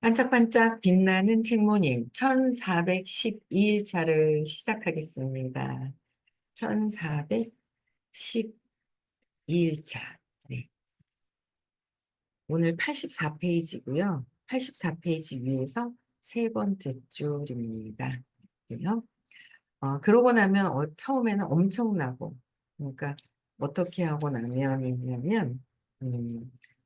반짝반짝 빛나는 책모님 1412일차를 시작하겠습니다. 1412일차. 네. 오늘 84페이지고요. 84페이지 위에서 세 번째 줄입니다. 그래요. 그러고 나면 처음에는 엄청나고, 그러니까 어떻게 하고 나면이냐면,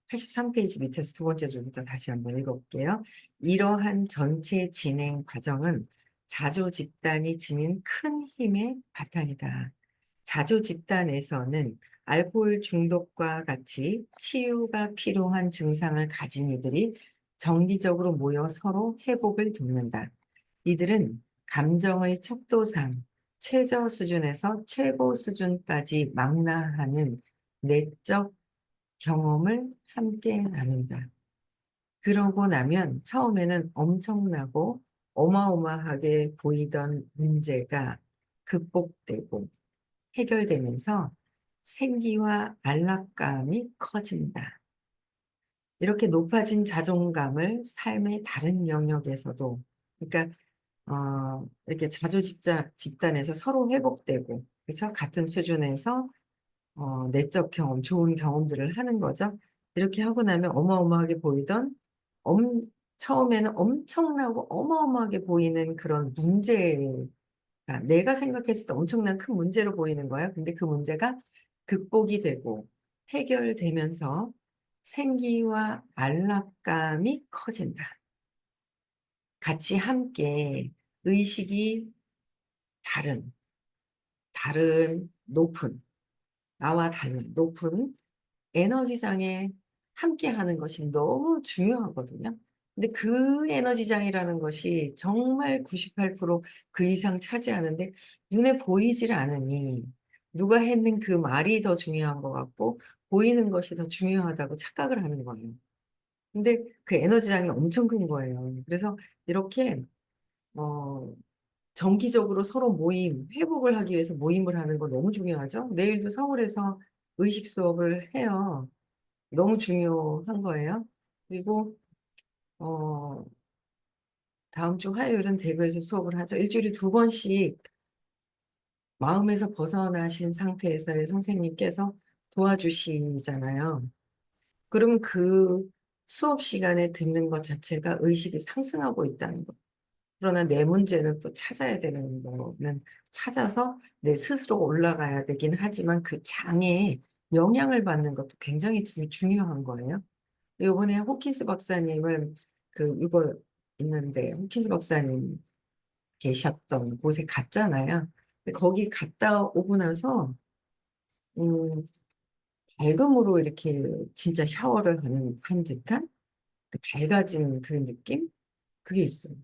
83페이지 밑에서 두 번째 줄부터 다시 한번 읽어볼게요. 이러한 전체 진행 과정은 자조 집단이 지닌 큰 힘의 바탕이다. 자조 집단에서는 알코올 중독과 같이 치유가 필요한 증상을 가진 이들이 정기적으로 모여 서로 회복을 돕는다. 이들은 감정의 척도상 최저 수준에서 최고 수준까지 망라하는 내적 경험을 함께 나눈다. 그러고 나면 처음에는 엄청나고 어마어마하게 보이던 문제가 극복되고 해결되면서 생기와 안락감이 커진다. 이렇게 높아진 자존감을 삶의 다른 영역에서도, 그러니까 이렇게 집단에서 서로 회복되고, 그렇죠? 같은 수준에서 내적 경험, 좋은 경험들을 하는 거죠. 이렇게 하고 나면 어마어마하게 보이던, 엄, 처음에는 엄청나고 어마어마하게 보이는 그런 문제가 내가 생각했을 때 엄청난 큰 문제로 보이는 거예요. 근데 그 문제가 극복이 되고 해결되면서 생기와 안락감이 커진다. 같이 함께 의식이 다른, 높은, 나와 다른 높은 에너지장에 함께 하는 것이 너무 중요하거든요. 근데 그 에너지장이라는 것이 정말 98%그 이상 차지하는데 눈에 보이질 않으니 누가 했는 그 말이 더 중요한 것 같고 보이는 것이 더 중요하다고 착각을 하는 거예요. 근데 그 에너지장이 엄청 큰 거예요. 그래서 이렇게 어, 정기적으로 서로 회복을 하기 위해서 모임을 하는 거 너무 중요하죠. 내일도 서울에서 의식 수업을 해요. 너무 중요한 거예요. 그리고, 어, 다음 주 화요일은 대구에서 수업을 하죠. 일주일에 두 번씩 마음에서 벗어나신 상태에서의 선생님께서 도와주시잖아요. 그럼 그 수업 시간에 듣는 것 자체가 의식이 상승하고 있다는 거. 그러나 내 문제는 또 찾아야 되는 거는 찾아서 내 스스로 올라가야 되긴 하지만 그 장애에 영향을 받는 것도 굉장히 중요한 거예요. 이번에 호킨스 박사님을 이걸 있는데 호킨스 박사님 계셨던 곳에 갔잖아요. 근데 거기 갔다 오고 나서 음, 밝음으로 이렇게 진짜 샤워를 한 듯한 그 밝아진 그 느낌? 그게 있어요.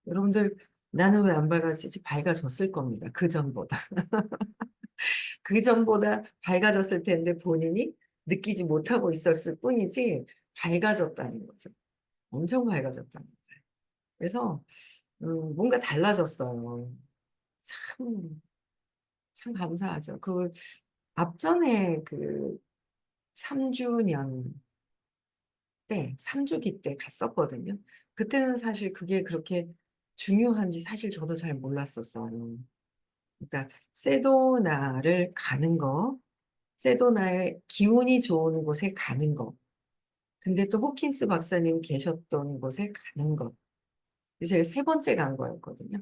여러분들, 나는 왜 안 밝아지지? 밝아졌을 겁니다. 그 전보다. 그 전보다 밝아졌을 텐데 본인이 느끼지 못하고 있었을 뿐이지 밝아졌다는 거죠. 엄청 밝아졌다는 거예요. 그래서 뭔가 달라졌어요. 참, 참 감사하죠. 앞전에 3주년 때, 3주기 때 갔었거든요. 그때는 사실 그게 그렇게 중요한지 사실 저도 잘 몰랐었어요. 그러니까 세도나를 가는 거, 세도나의 기운이 좋은 곳에 가는 거, 근데 또 호킨스 박사님 계셨던 곳에 가는 것. 그래서 제가 세 번째 간 거였거든요.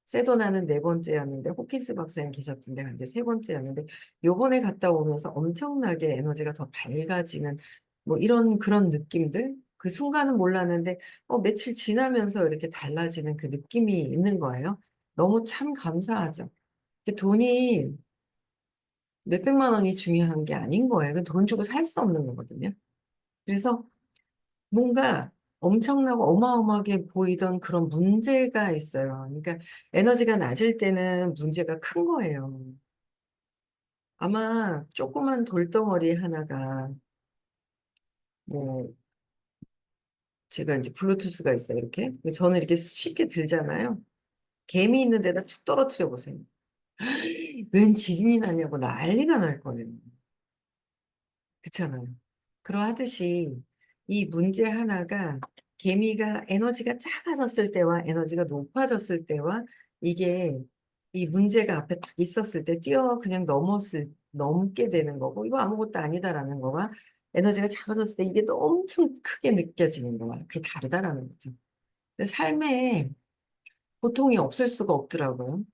세도나는 네 번째였는데 호킨스 박사님 계셨던 데 갔는데 세 번째였는데 요번에 갔다 오면서 엄청나게 에너지가 더 밝아지는 뭐 이런 그런 느낌들 그 순간은 몰랐는데 며칠 지나면서 이렇게 달라지는 그 느낌이 있는 거예요. 너무 참 감사하죠. 돈이 몇백만 원이 중요한 게 아닌 거예요. 돈 주고 살 수 없는 거거든요. 그래서 뭔가 엄청나고 어마어마하게 보이던 그런 문제가 있어요. 그러니까 에너지가 낮을 때는 문제가 큰 거예요. 아마 조그만 돌덩어리 하나가 뭐 제가 이제 블루투스가 있어요. 이렇게. 저는 이렇게 쉽게 들잖아요. 개미 있는 데다 툭 떨어뜨려 보세요. 웬 지진이 나냐고 난리가 날 거예요. 그렇잖아요. 그러하듯이 이 문제 하나가 개미가 에너지가 작아졌을 때와 에너지가 높아졌을 때와 이게 이 문제가 앞에 딱 있었을 때 그냥 넘게 되는 거고 이거 아무것도 아니다라는 거가 에너지가 작아졌을 때 이게 또 엄청 크게 느껴지는 거야. 그게 다르다라는 거죠. 근데 삶에 고통이 없을 수가 없더라고요.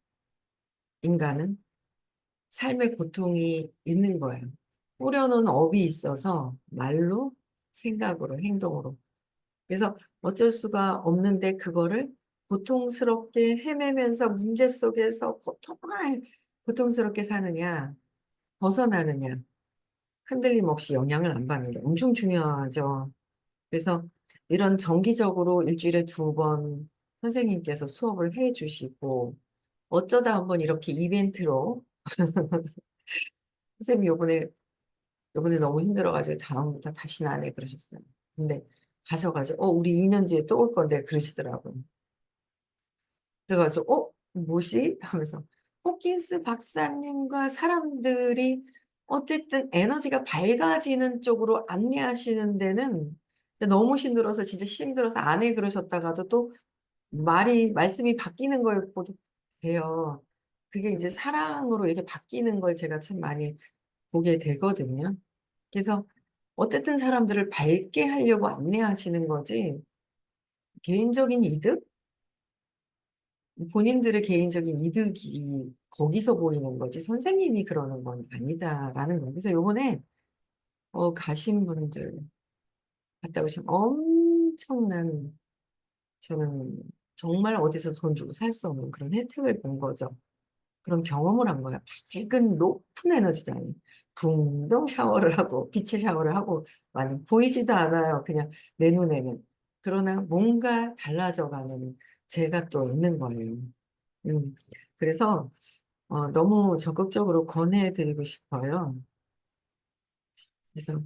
인간은. 삶의 고통이 있는 거예요. 뿌려놓은 업이 있어서 말로, 생각으로, 행동으로. 그래서 어쩔 수가 없는데 그거를 고통스럽게 헤매면서 문제 속에서 정말 고통스럽게 사느냐, 벗어나느냐, 흔들림 없이 영향을 안 받는 게 엄청 중요하죠. 그래서 이런 정기적으로 일주일에 2번 선생님께서 수업을 해 주시고 어쩌다 한번 이렇게 이벤트로 선생님 요번에 너무 힘들어가지고 다음부터 다시는 안 해 그러셨어요. 근데 가셔가지고 우리 2년 뒤에 또 올 건데 그러시더라고요. 그래가지고 뭐지? 하면서 호킨스 박사님과 사람들이 어쨌든 에너지가 밝아지는 쪽으로 안내하시는 데는 너무 힘들어서 진짜 힘들어서 안 해 그러셨다가도 또 말씀이 바뀌는 걸 보도 돼요. 그게 이제 사랑으로 이렇게 바뀌는 걸 제가 참 많이 보게 되거든요. 그래서 어쨌든 사람들을 밝게 하려고 안내하시는 거지, 개인적인 이득? 본인들의 개인적인 이득이 거기서 보이는 거지, 선생님이 그러는 건 아니다라는 거. 그래서 요번에, 가신 분들, 갔다 오신 엄청난, 저는 정말 어디서 돈 주고 살 수 없는 그런 혜택을 본 거죠. 그런 경험을 한 거야. 밝은 높은 에너지잖아요. 붕덩 샤워를 하고 빛의 샤워를 하고 많이 보이지도 않아요. 그냥 내 눈에는. 그러나 뭔가 달라져가는 제가 또 있는 거예요. 음. 그래서 너무 적극적으로 권해드리고 싶어요. 그래서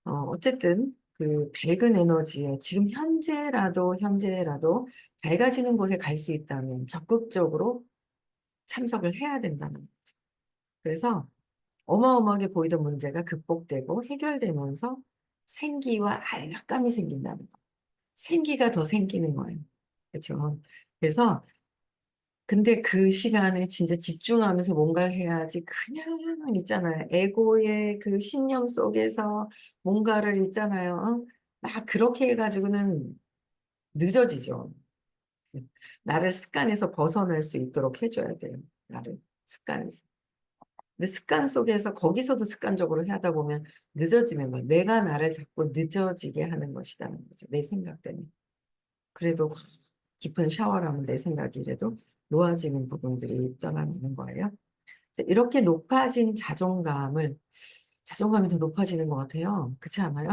어쨌든 그 밝은 에너지에 지금 현재라도 밝아지는 곳에 갈 수 있다면 적극적으로 참석을 해야 된다는 거죠. 그래서 어마어마하게 보이던 문제가 극복되고 해결되면서 생기와 안락감이 생긴다는 거. 생기가 더 생기는 거예요. 그렇죠? 그래서 근데 그 시간에 진짜 집중하면서 뭔가를 해야지 그냥 있잖아요. 에고의 그 신념 속에서 뭔가를 있잖아요. 막 그렇게 해가지고는 늦어지죠. 나를 습관에서 벗어날 수 있도록 해줘야 돼요. 나를 습관에서. 근데 습관 속에서 거기서도 습관적으로 하다 보면 늦어지는 거야. 내가 나를 자꾸 늦어지게 하는 것이라는 거죠. 내 생각 때문에. 그래도 깊은 샤워를 하면 내 생각이 이래도 놓아지는 부분들이 있더라는 거예요. 이렇게 높아진 자존감이 더 높아지는 것 같아요. 그렇지 않아요?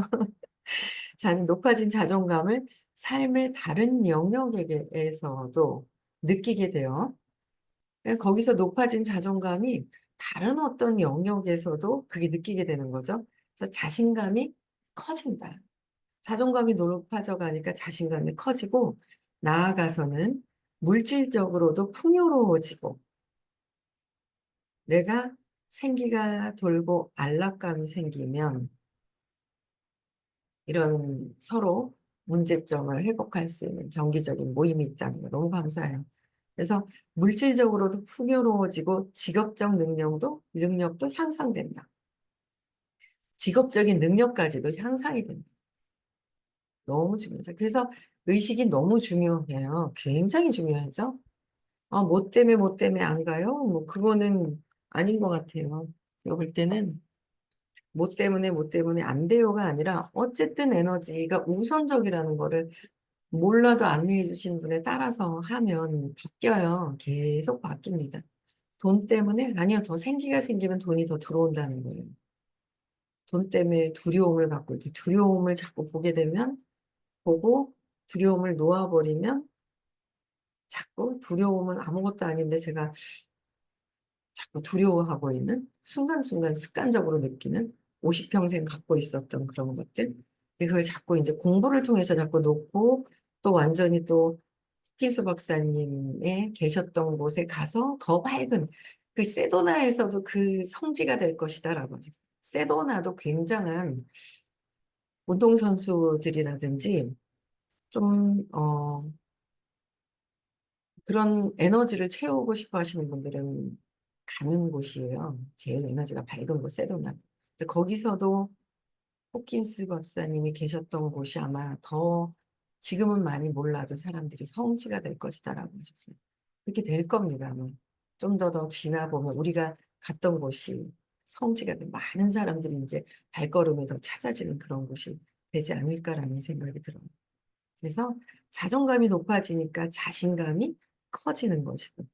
높아진 자존감을 삶의 다른 영역에서도 느끼게 돼요. 거기서 높아진 자존감이 다른 어떤 영역에서도 그게 느끼게 되는 거죠. 그래서 자신감이 커진다. 자존감이 높아져 가니까 자신감이 커지고 나아가서는 물질적으로도 풍요로워지고 내가 생기가 돌고 안락감이 생기면 이런 서로 문제점을 회복할 수 있는 정기적인 모임이 있다는 거 너무 감사해요. 그래서 물질적으로도 풍요로워지고 직업적 능력도 향상된다. 직업적인 능력까지도 향상이 된다. 너무 중요하죠. 그래서 의식이 너무 중요해요. 굉장히 중요하죠. 뭐 때문에 안 가요? 뭐 그거는 아닌 것 같아요. 제가 볼 때는 뭐 때문에 안 돼요가 아니라 어쨌든 에너지가 우선적이라는 거를 몰라도 안내해 주신 분에 따라서 하면 바뀌어요. 계속 바뀝니다. 돈 때문에? 아니요. 더 생기가 생기면 돈이 더 들어온다는 거예요. 돈 때문에 두려움을 갖고 있지. 두려움을 자꾸 보고 두려움을 놓아버리면 자꾸 두려움은 아무것도 아닌데 제가 자꾸 두려워하고 있는 순간순간 습관적으로 느끼는 50평생 갖고 있었던 그런 것들. 근데 그걸 자꾸 이제 공부를 통해서 자꾸 놓고 또 완전히 또 호킨스 박사님의 계셨던 곳에 가서 더 밝은 그 세도나에서도 그 성지가 될 것이다라고 하셨어요. 세도나도 굉장한 운동선수들이라든지 좀, 그런 에너지를 채우고 싶어 하시는 분들은 가는 곳이에요. 제일 에너지가 밝은 곳, 세도나. 근데 거기서도 호킨스 박사님이 계셨던 곳이 아마 더 지금은 많이 몰라도 사람들이 성지가 될 것이다라고 하셨어요. 그렇게 될 겁니다, 아마. 좀 더 지나보면 우리가 갔던 곳이 성지가 된 많은 사람들이 이제 발걸음이 더 찾아지는 그런 곳이 되지 않을까라는 생각이 들어요. 그래서 자존감이 높아지니까 자신감이 커지는 것이고.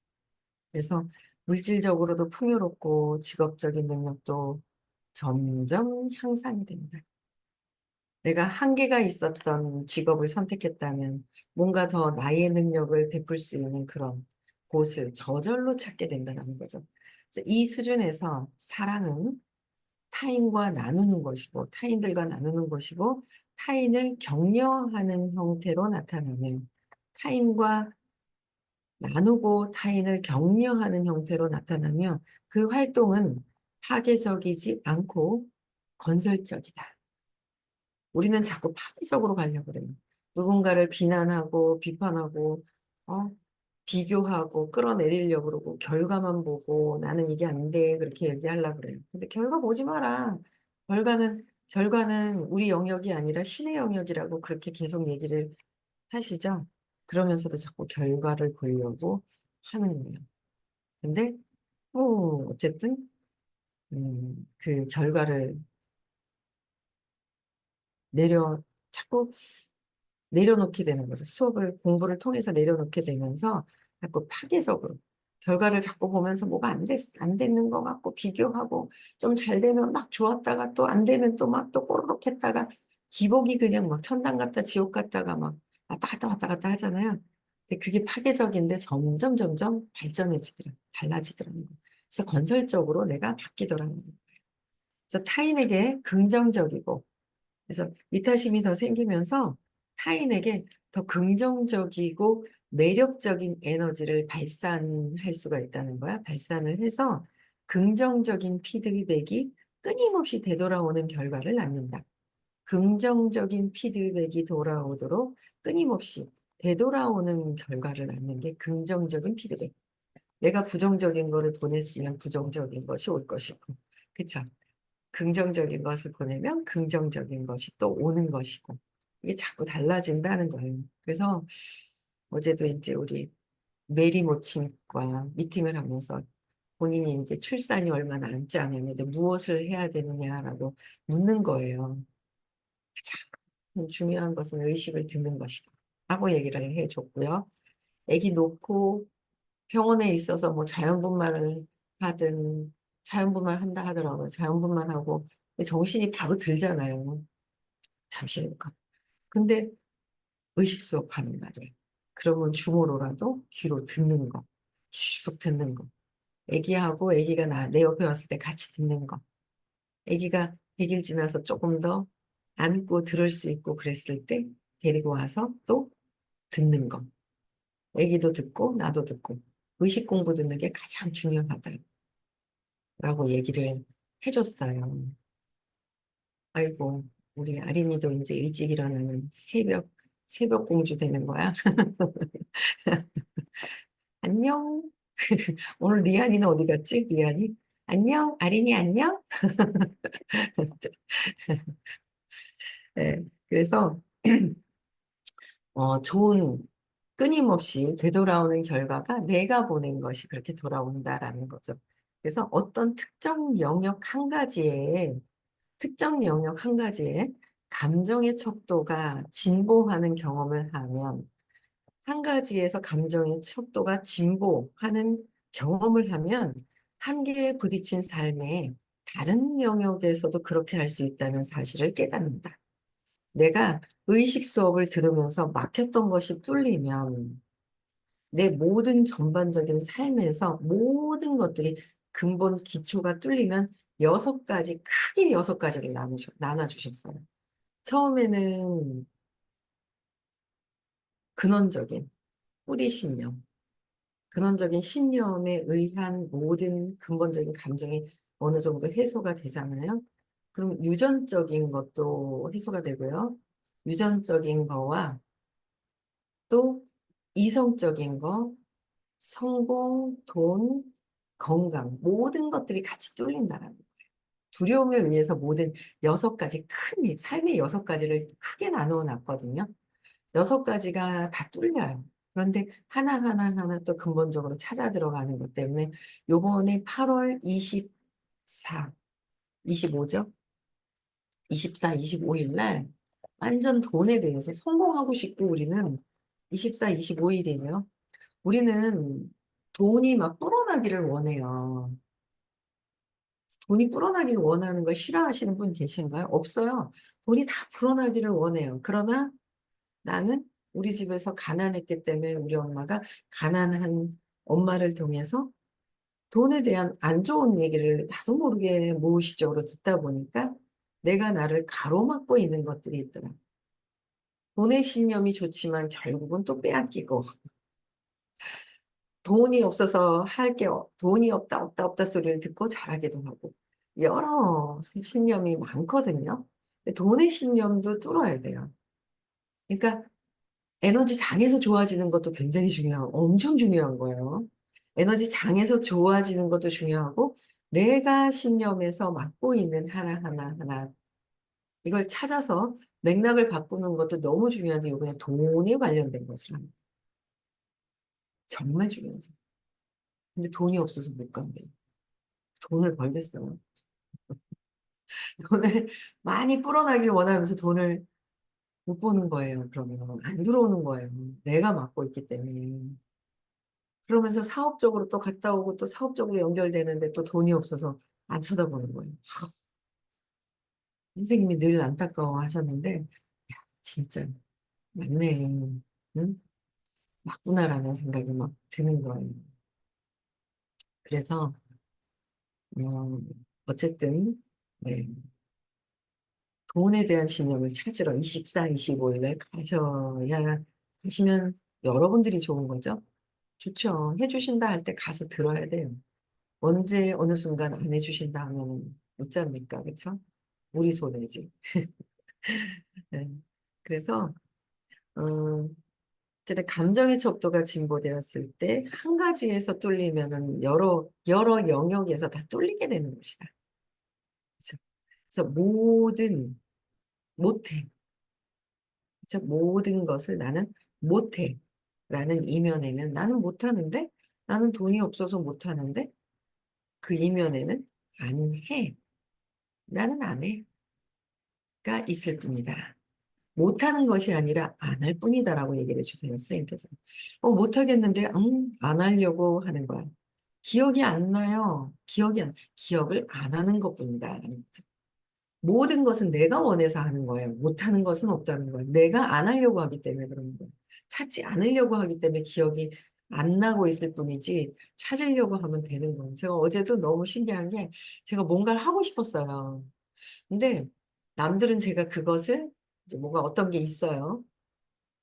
그래서 물질적으로도 풍요롭고 직업적인 능력도 점점 향상이 된다. 내가 한계가 있었던 직업을 선택했다면 뭔가 더 나의 능력을 베풀 수 있는 그런 곳을 저절로 찾게 된다는 거죠. 그래서 이 수준에서 사랑은 타인과 나누는 것이고, 타인들과 나누는 것이고, 타인을 격려하는 형태로 나타나며, 타인과 나누고 타인을 격려하는 형태로 나타나며, 그 활동은 파괴적이지 않고 건설적이다. 우리는 자꾸 파괴적으로 가려고 그래요. 누군가를 비난하고 비판하고 어? 비교하고 끌어내리려고 그러고 결과만 보고 나는 이게 안 돼. 그렇게 얘기하려고 그래요. 근데 결과 보지 마라. 결과는 우리 영역이 아니라 신의 영역이라고 그렇게 계속 얘기를 하시죠. 그러면서도 자꾸 결과를 보려고 하는 거예요. 근데 어쨌든 그 결과를 내려 자꾸 내려놓게 되는 거죠. 공부를 통해서 내려놓게 되면서 자꾸 파괴적으로 결과를 자꾸 보면서 뭐가 안 됐는 것 같고 비교하고 좀 잘 되면 막 좋았다가 또 안 되면 또 막 또 꼬르륵 했다가 기복이 그냥 막 천당 갔다 지옥 갔다가 막 왔다 갔다 하잖아요. 근데 그게 파괴적인데 점점 달라지더라는 거예요. 그래서 건설적으로 내가 바뀌더라는 거예요. 그래서 타인에게 긍정적이고 그래서 이타심이 더 생기면서 타인에게 더 긍정적이고 매력적인 에너지를 발산할 수가 있다는 거야. 발산을 해서 긍정적인 피드백이 끊임없이 되돌아오는 결과를 낳는다. 긍정적인 피드백이 돌아오도록 끊임없이 되돌아오는 결과를 낳는 게 긍정적인 피드백. 내가 부정적인 거를 보냈으면 부정적인 것이 올 것이고. 그쵸? 긍정적인 것을 보내면 긍정적인 것이 또 오는 것이고 이게 자꾸 달라진다는 거예요. 그래서 어제도 이제 우리 메리 모친과 미팅을 하면서 본인이 이제 출산이 얼마 남지 않았는데 무엇을 해야 되느냐라고 묻는 거예요. 가장 중요한 것은 의식을 듣는 것이다. 하고 얘기를 해줬고요. 아기 놓고 병원에 있어서 뭐 자연분만을 하든 자연분만 한다 하더라고요. 자연분만 하고 근데 정신이 바로 들잖아요. 잠시 해볼까. 근데 의식 수업하는 날에 그러면 중으로라도 귀로 듣는 거 계속 듣는 거. 아기가 내 옆에 왔을 때 같이 듣는 거. 아기가 100일 지나서 조금 더 안고 들을 수 있고 그랬을 때 데리고 와서 또 듣는 거. 아기도 듣고 나도 듣고 의식 공부 듣는 게 가장 중요하다라고 얘기를 해줬어요. 아이고, 우리 아린이도 이제 일찍 일어나는 새벽 공주 되는 거야. 안녕. 오늘 리안이는 어디 갔지? 리안이? 안녕. 아린이 안녕? 네. 그래서, 끊임없이 되돌아오는 결과가 내가 보낸 것이 그렇게 돌아온다라는 거죠. 그래서 어떤 특정 영역 한 가지에 감정의 척도가 진보하는 경험을 하면 한 가지에서 감정의 척도가 진보하는 경험을 하면 한계에 부딪힌 삶에 다른 영역에서도 그렇게 할 수 있다는 사실을 깨닫는다. 내가 의식 수업을 들으면서 막혔던 것이 뚫리면 내 모든 전반적인 삶에서 모든 것들이 근본 기초가 뚫리면 크게 6가지를 나눠주셨어요. 처음에는 근원적인 뿌리 신념, 근원적인 신념에 의한 모든 근본적인 감정이 어느 정도 해소가 되잖아요. 그럼 유전적인 것도 해소가 되고요. 유전적인 거와 또 이성적인 거, 성공, 돈, 건강, 모든 것들이 같이 뚫린다라는 거예요. 두려움에 의해서 모든 여섯 가지 삶의 여섯 가지를 크게 나누어 놨거든요. 여섯 가지가 다 뚫려요. 그런데 하나하나 또 근본적으로 찾아 들어가는 것 때문에 요번에 8월 24, 25죠? 24, 25일 날 완전 돈에 대해서 성공하고 싶고 우리는 24, 25일이에요. 우리는 돈이 막 불어나기를 원해요. 돈이 불어나기를 원하는 걸 싫어하시는 분 계신가요? 없어요. 돈이 다 불어나기를 원해요. 그러나 나는 우리 집에서 가난했기 때문에 우리 엄마가 가난한 엄마를 통해서 돈에 대한 안 좋은 얘기를 나도 모르게 무의식적으로 듣다 보니까 내가 나를 가로막고 있는 것들이 있더라. 돈의 신념이 좋지만 결국은 또 빼앗기고 돈이 없어서 돈이 없다 소리를 듣고 잘하기도 하고 여러 신념이 많거든요. 근데 돈의 신념도 뚫어야 돼요. 그러니까 에너지 장에서 좋아지는 것도 굉장히 엄청 중요한 거예요. 에너지 장에서 좋아지는 것도 중요하고 내가 신념에서 맡고 있는 하나 이걸 찾아서 맥락을 바꾸는 것도 너무 중요한데 이번에 돈에 관련된 것을 하는 정말 중요하죠. 근데 돈이 없어서 못 간대요. 돈을 벌겠어요. 돈을 많이 불어나길 원하면서 돈을 못 버는 거예요. 그러면 안 들어오는 거예요. 내가 맡고 있기 때문에. 그러면서 사업적으로 또 갔다 오고 또 사업적으로 연결되는데 또 돈이 없어서 안 쳐다보는 거예요. 선생님이 늘 안타까워 하셨는데, 진짜 맞네. 응? 맞구나라는 생각이 막 드는 거예요. 그래서, 어, 어쨌든, 네. 돈에 대한 신념을 찾으러 24, 25일에 가시면 여러분들이 좋은 거죠. 좋죠. 해주신다 할 때 가서 들어야 돼요. 언제 어느 순간 안 해주신다 하면 못 잡니까? 그쵸? 우리 손해지. 네. 그래서 어, 어쨌든 감정의 척도가 진보되었을 때 한 가지에서 뚫리면은 여러 영역에서 다 뚫리게 되는 것이다. 그래서, 그래서 못해. 그래서 모든 것을 나는 못해. 라는 이면에는 나는 못하는데 나는 돈이 없어서 못하는데 그 이면에는 안 해. 나는 안 해. 가 있을 뿐이다. 못하는 것이 아니라 안 할 뿐이다라고 얘기를 해주세요, 선생님께서. 못하겠는데, 안 하려고 하는 거야. 기억이 안 나요. 기억을 안 하는 것뿐이다. 라는 거죠. 모든 것은 내가 원해서 하는 거예요. 못하는 것은 없다는 거예요. 내가 안 하려고 하기 때문에 그러는 거예요. 찾지 않으려고 하기 때문에 기억이 안 나고 있을 뿐이지, 찾으려고 하면 되는 거예요. 제가 어제도 너무 신기한 게, 제가 뭔가를 하고 싶었어요. 근데 남들은 제가 그것을 이제 뭔가 어떤 게 있어요.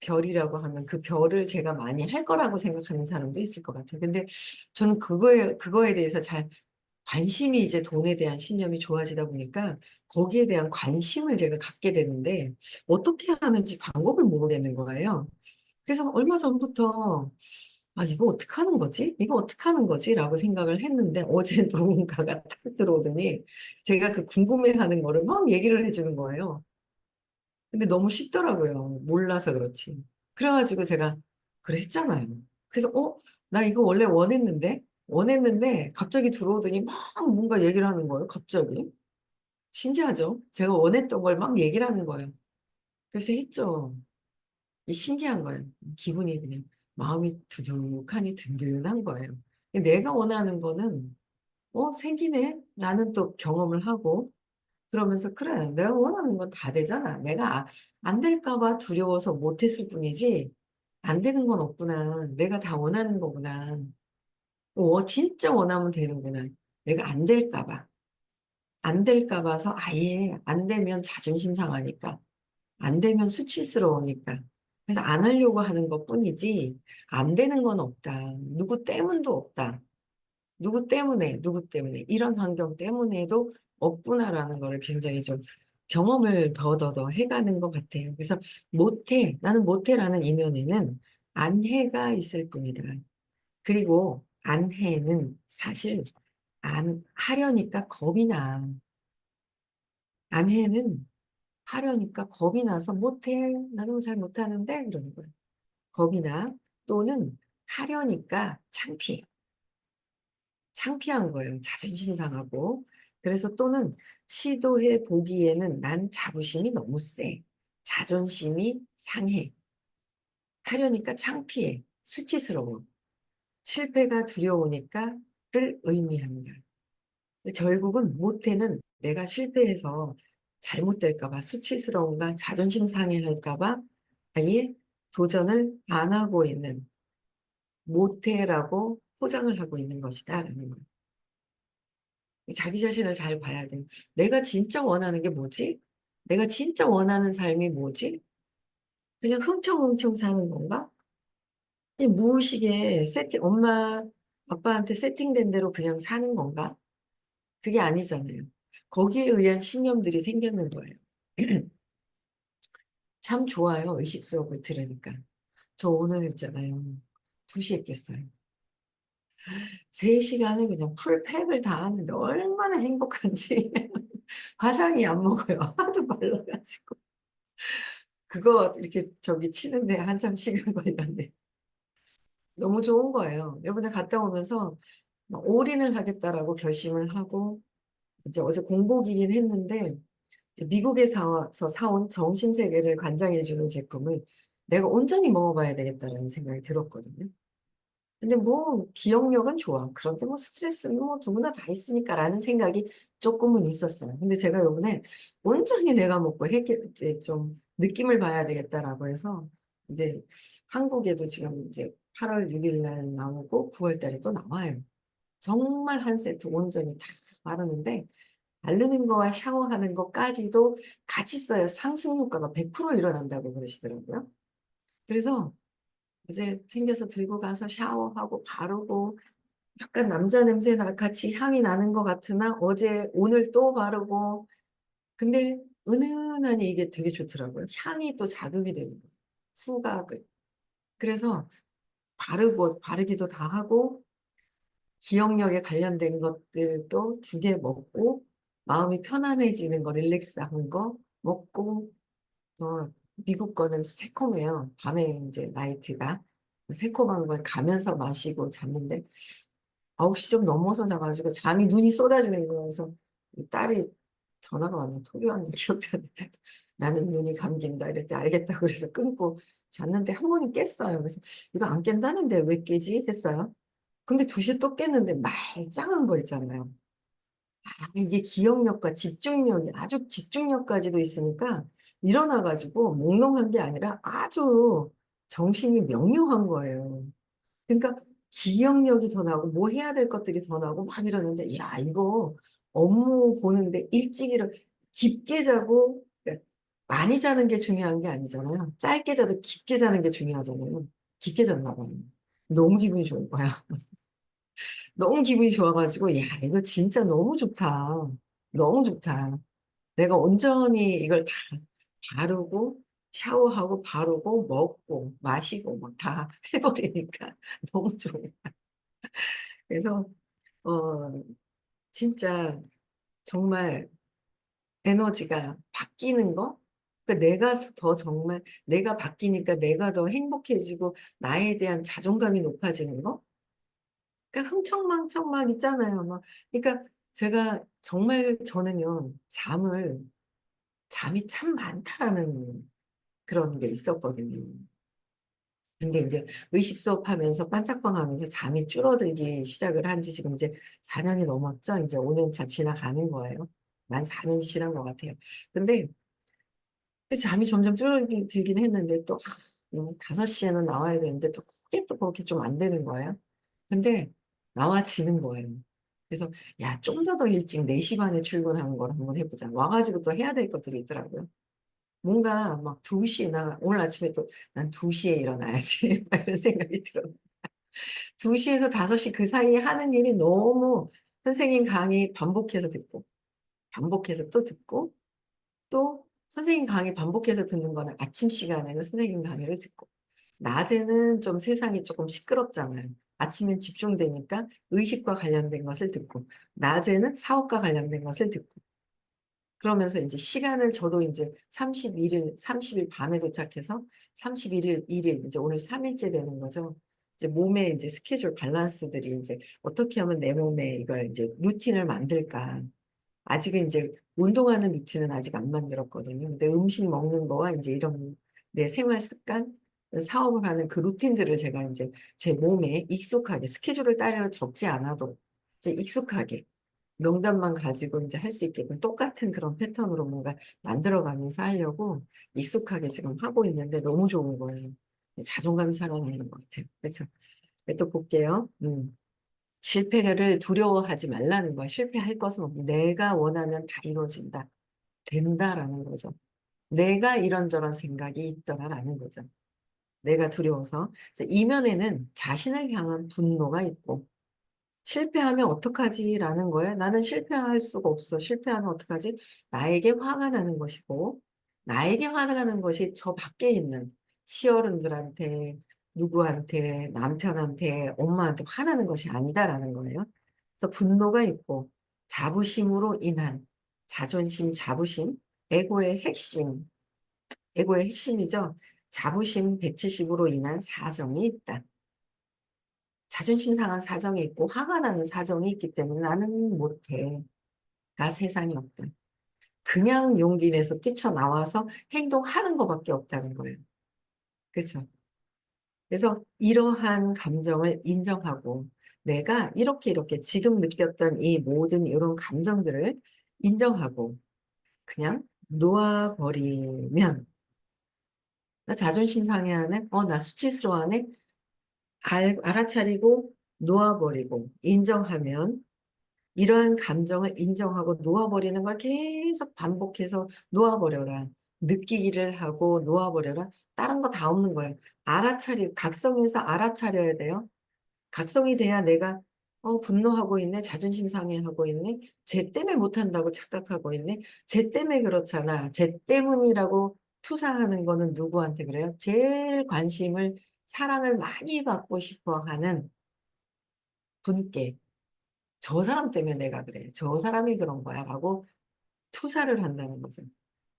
별이라고 하면 그 별을 제가 많이 할 거라고 생각하는 사람도 있을 것 같아요. 근데 저는 그거에 대해서 잘 관심이 이제 돈에 대한 신념이 좋아지다 보니까 거기에 대한 관심을 제가 갖게 되는데 어떻게 하는지 방법을 모르겠는 거예요. 그래서 얼마 전부터 이거 어떻게 하는 거지? 이거 어떻게 하는 거지? 라고 생각을 했는데 어제 누군가가 딱 들어오더니 제가 그 궁금해하는 거를 막 얘기를 해주는 거예요. 근데 너무 쉽더라고요. 몰라서 그렇지. 그래가지고 제가 그래 했잖아요. 그래서 나 이거 원래 원했는데 갑자기 들어오더니 막 뭔가 얘기를 하는 거예요. 갑자기. 신기하죠? 제가 원했던 걸 막 얘기를 하는 거예요. 그래서 했죠. 이 신기한 거예요. 기분이 그냥 마음이 두둑하니 든든한 거예요. 내가 원하는 거는 생기네? 라는 또 경험을 하고 그러면서 그래 내가 원하는 건 다 되잖아. 내가 안 될까 봐 두려워서 못했을 뿐이지 안 되는 건 없구나. 내가 다 원하는 거구나. 진짜 원하면 되는구나. 내가 안 될까 봐. 안 될까 봐서 아예 안 되면 자존심 상하니까. 안 되면 수치스러우니까. 그래서 안 하려고 하는 것뿐이지 안 되는 건 없다. 누구 때문도 없다. 누구 때문에 이런 환경 때문에도 없구나라는 거를 굉장히 좀 경험을 더더더 해가는 것 같아요. 그래서 못해, 나는 못해라는 이면에는 안해가 있을 뿐이다. 그리고 안해는 사실 안 하려니까 겁이 나. 안해는 하려니까 겁이 나서 못해. 나는 잘 못하는데 이러는 거예요. 겁이 나. 또는 하려니까 창피해. 창피한 거예요. 자존심 상하고. 그래서 또는 시도해 보기에는 난 자부심이 너무 세. 자존심이 상해. 하려니까 창피해. 수치스러워. 실패가 두려우니까를 의미한다. 근데 결국은 못해는 내가 실패해서 잘못될까 봐 수치스러운가 자존심 상해할까 봐 아예 도전을 안 하고 있는 못해라고 포장을 하고 있는 것이다라는 거예요. 자기 자신을 잘 봐야 돼요. 내가 진짜 원하는 게 뭐지? 내가 진짜 원하는 삶이 뭐지? 그냥 흥청흥청 사는 건가? 이 무의식에 엄마, 아빠한테 세팅된 대로 그냥 사는 건가? 그게 아니잖아요. 거기에 의한 신념들이 생겼는 거예요. 참 좋아요. 의식 수업을 들으니까. 저 오늘 있잖아요. 2시에 깼어요. 3시간을 그냥 풀팩을 다 하는데 얼마나 행복한지. 화장이 안 먹어요. 하도 말라가지고. 그거 이렇게 저기 치는데 한참 시간 걸렸네. 너무 좋은 거예요. 이번에 갔다 오면서 막 올인을 하겠다라고 결심을 하고 이제 어제 공복이긴 했는데 이제 미국에서 사온 정신세계를 관장해주는 제품을 내가 온전히 먹어봐야 되겠다라는 생각이 들었거든요. 근데 뭐 기억력은 좋아. 그런데 뭐 스트레스는 뭐 누구나 다 있으니까라는 생각이 조금은 있었어요. 근데 제가 요번에 온전히 내가 먹고 이제 좀 느낌을 봐야 되겠다라고 해서 이제 한국에도 지금 이제 8월 6일 날 나오고 9월 달에 또 나와요. 정말 한 세트 온전히 다 바르는데 바르는 거와 샤워하는 것까지도 같이 써야 상승 효과가 100% 일어난다고 그러시더라고요. 그래서 이제 챙겨서 들고 가서 샤워하고 바르고 약간 남자 냄새 같이 향이 나는 것 같으나 어제 오늘 또 바르고 근데 은은하니 이게 되게 좋더라고요. 향이 또 자극이 되는 거예요. 후각을. 그래서 바르기도 다 하고 기억력에 관련된 것들도 2개 먹고 마음이 편안해지는 거 릴렉스한 거 먹고 미국 거는 새콤해요. 밤에 이제 나이트가 새콤한 걸 가면서 마시고 잤는데 9시 좀 넘어서 자가지고 잠이 눈이 쏟아지는 거예요. 그래서 이 딸이 전화가 왔나 토요일날 기억도 안 나. 나는 눈이 감긴다 이랬더니 알겠다고 그래서 끊고 잤는데 한 번은 깼어요. 그래서 이거 안 깬다는데 왜 깨지 했어요. 근데 2시에 또 깼는데 말짱한 거 있잖아요. 이게 기억력과 집중력이 아주 집중력까지도 있으니까 일어나가지고 몽롱한 게 아니라 아주 정신이 명료한 거예요. 그러니까 기억력이 더 나고 뭐 해야 될 것들이 더 나고 막 이러는데 야 이거 업무 보는데 일찍 깊게 자고 그러니까 많이 자는 게 중요한 게 아니잖아요. 짧게 자도 깊게 자는 게 중요하잖아요. 깊게 잤나 봐요. 너무 기분이 좋은 거야. 너무 기분이 좋아가지고 야 이거 진짜 너무 좋다. 너무 좋다. 내가 온전히 이걸 다 바르고 샤워하고 바르고 먹고 마시고 막 다 해버리니까 너무 좋은 그래서 어 진짜 정말 에너지가 바뀌는 거? 그러니까 내가 더 정말 내가 바뀌니까 내가 더 행복해지고 나에 대한 자존감이 높아지는 거? 그러니까 흥청망청 막 있잖아요. 막 그러니까 제가 정말 저는요 잠이 참 많다라는 그런 게 있었거든요. 근데 이제 의식 수업하면서 반짝방하면서 잠이 줄어들기 시작을 한 지 지금 이제 4년이 넘었죠. 이제 5년 차 지나가는 거예요. 만 4년이 지난 것 같아요. 근데 잠이 점점 줄어들긴 했는데 또 5시에는 나와야 되는데 또 그게 또 그렇게 좀 안 되는 거예요. 근데 나와지는 거예요. 그래서 야, 좀 더 일찍 4시 반에 출근하는 걸 한번 해보자. 와가지고 또 해야 될 것들이 있더라고요. 뭔가 막 2시에 오늘 아침에 또 난 2시에 일어나야지 이런 생각이 들어요. 2시에서 5시 그 사이에 하는 일이 너무 선생님 강의 반복해서 듣고 반복해서 또 듣고, 또 선생님 강의 반복해서 듣는 거는 아침 시간에는 선생님 강의를 듣고, 낮에는 좀 세상이 조금 시끄럽잖아요. 아침엔 집중되니까 의식과 관련된 것을 듣고, 낮에는 사업과 관련된 것을 듣고, 그러면서 이제 시간을 저도 이제 31일, 30일 밤에 도착해서 31일, 1일, 이제 오늘 3일째 되는 거죠. 이제 몸에 이제 스케줄 밸런스들이 이제 어떻게 하면 내 몸에 이걸 이제 루틴을 만들까. 아직은 이제 운동하는 루틴은 아직 안 만들었거든요. 근데 음식 먹는 거와 이제 이런 내 생활 습관, 사업을 하는 그 루틴들을 제가 이제 제 몸에 익숙하게 스케줄을 따로 적지 않아도 이제 익숙하게 명단만 가지고 이제 할 수 있게끔 똑같은 그런 패턴으로 뭔가 만들어가면서 하려고 익숙하게 지금 하고 있는데 너무 좋은 거예요. 자존감이 살아나는 것 같아요. 그렇죠? 또 볼게요. 실패를 두려워하지 말라는 거야. 실패할 것은 없고 내가 원하면 다 이루어진다. 된다라는 거죠. 내가 이런저런 생각이 있더라라는 거죠. 내가 두려워서. 그래서 이면에는 자신을 향한 분노가 있고 실패하면 어떡하지라는 거예요. 나는 실패할 수가 없어. 실패하면 어떡하지? 나에게 화가 나는 것이고, 나에게 화가 나는 것이 저 밖에 있는 시어른들한테, 누구한테, 남편한테, 엄마한테 화나는 것이 아니다라는 거예요. 그래서 분노가 있고, 자부심으로 인한 자존심, 자부심, 에고의 핵심, 에고의 핵심이죠. 자부심 170으로 인한 사정이 있다. 자존심 상한 사정이 있고 화가 나는 사정이 있기 때문에 나는 못해. 가 세상이 없다. 그냥 용기 내서 뛰쳐나와서 행동하는 것밖에 없다는 거예요. 그렇죠? 그래서 이러한 감정을 인정하고 내가 이렇게 지금 느꼈던 이 모든 이런 감정들을 인정하고 그냥 놓아버리면 나 자존심 상해하네? 나 수치스러워하네? 알아차리고 놓아버리고 인정하면 이러한 감정을 인정하고 놓아버리는 걸 계속 반복해서 놓아버려라. 느끼기를 하고 놓아버려라. 다른 거 다 없는 거예요. 각성해서 알아차려야 돼요. 각성이 돼야 내가 분노하고 있네. 자존심 상해하고 있네. 쟤 때문에 못한다고 착각하고 있네. 쟤 때문에 그렇잖아. 쟤 때문이라고 투사하는 거는 누구한테 그래요? 제일 관심을, 사랑을 많이 받고 싶어 하는 분께 저 사람 때문에 내가 그래. 저 사람이 그런 거야. 라고 투사를 한다는 거죠.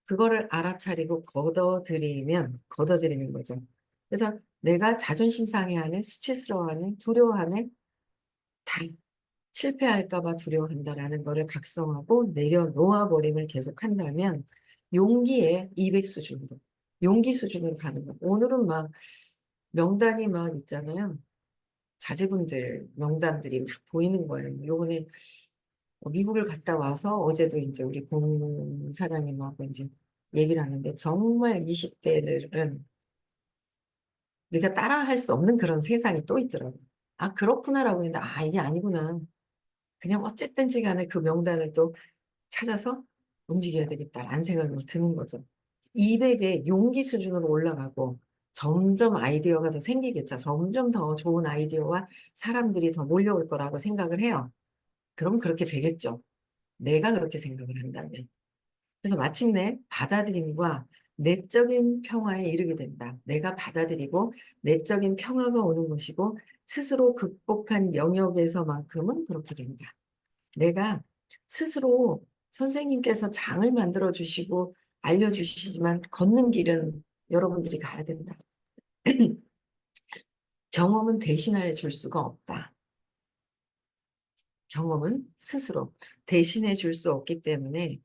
그거를 알아차리고 걷어들이는 거죠. 그래서 내가 자존심 상해하네, 수치스러워하네, 두려워하네, 다 실패할까 봐 두려워한다라는 거를 각성하고 내려놓아 버림을 계속 한다면 용기의 200 수준으로, 용기 수준으로 가는 거예요. 오늘은 막 명단이 막 있잖아요. 자제분들 명단들이 막 보이는 거예요. 요번에 미국을 갔다 와서 어제도 이제 우리 본 사장님하고 이제 얘기를 하는데 정말 20대들은 우리가 따라할 수 없는 그런 세상이 또 있더라고요. 아, 그렇구나라고 했는데, 아, 이게 아니구나. 그냥 어쨌든지 간에 그 명단을 또 찾아서 움직여야 되겠다라는 생각이 드는 거죠. 200의 용기 수준으로 올라가고 점점 아이디어가 더 생기겠죠. 점점 더 좋은 아이디어와 사람들이 더 몰려올 거라고 생각을 해요. 그럼 그렇게 되겠죠. 내가 그렇게 생각을 한다면. 그래서 마침내 받아들임과 내적인 평화에 이르게 된다. 내가 받아들이고 내적인 평화가 오는 것이고 스스로 극복한 영역에서만큼은 그렇게 된다. 내가 스스로 선생님께서 장을 만들어 주시고 알려주시지만 걷는 길은 여러분들이 가야 된다. 경험은 대신해 줄 수가 없다. 경험은 스스로 대신해 줄 수 없기 때문에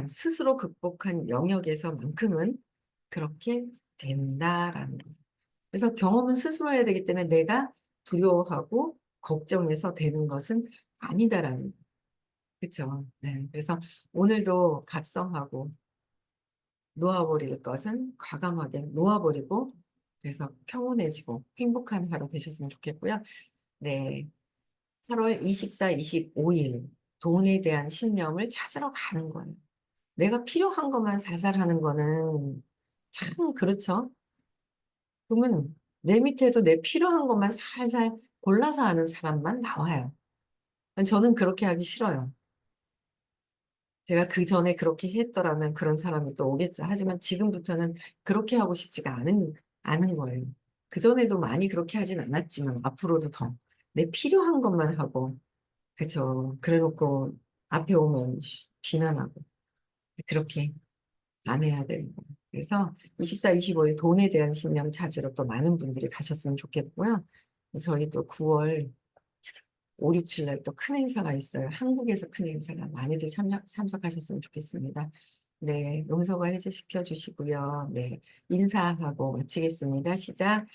스스로 극복한 영역에서만큼은 그렇게 된다라는 거예요. 그래서 경험은 스스로 해야 되기 때문에 내가 두려워하고 걱정해서 되는 것은 아니다라는 거예요. 그렇죠? 네. 그래서 오늘도 각성하고 놓아버릴 것은 과감하게 놓아버리고 그래서 평온해지고 행복한 하루 되셨으면 좋겠고요. 네. 8월 24, 25일 돈에 대한 신념을 찾으러 가는 거예요. 내가 필요한 것만 살살하는 거는 참 그렇죠. 그러면 내 밑에도 내 필요한 것만 살살 골라서 하는 사람만 나와요. 저는 그렇게 하기 싫어요. 제가 그 전에 그렇게 했더라면 그런 사람이 또 오겠죠. 하지만 지금부터는 그렇게 하고 싶지가 않은 거예요. 그전에도 많이 그렇게 하진 않았지만 앞으로도 더 내 필요한 것만 하고, 그쵸. 그래 놓고 앞에 오면 비난하고, 그렇게 안 해야 되는 거예요. 그래서 24, 25일 돈에 대한 신념 찾으러 또 많은 분들이 가셨으면 좋겠고요. 저희 또 9월 5, 6, 7날 또 큰 행사가 있어요. 한국에서 큰 행사가 많이들 참석하셨으면 좋겠습니다. 네, 용서가 해제시켜 주시고요. 네, 인사하고 마치겠습니다. 시작.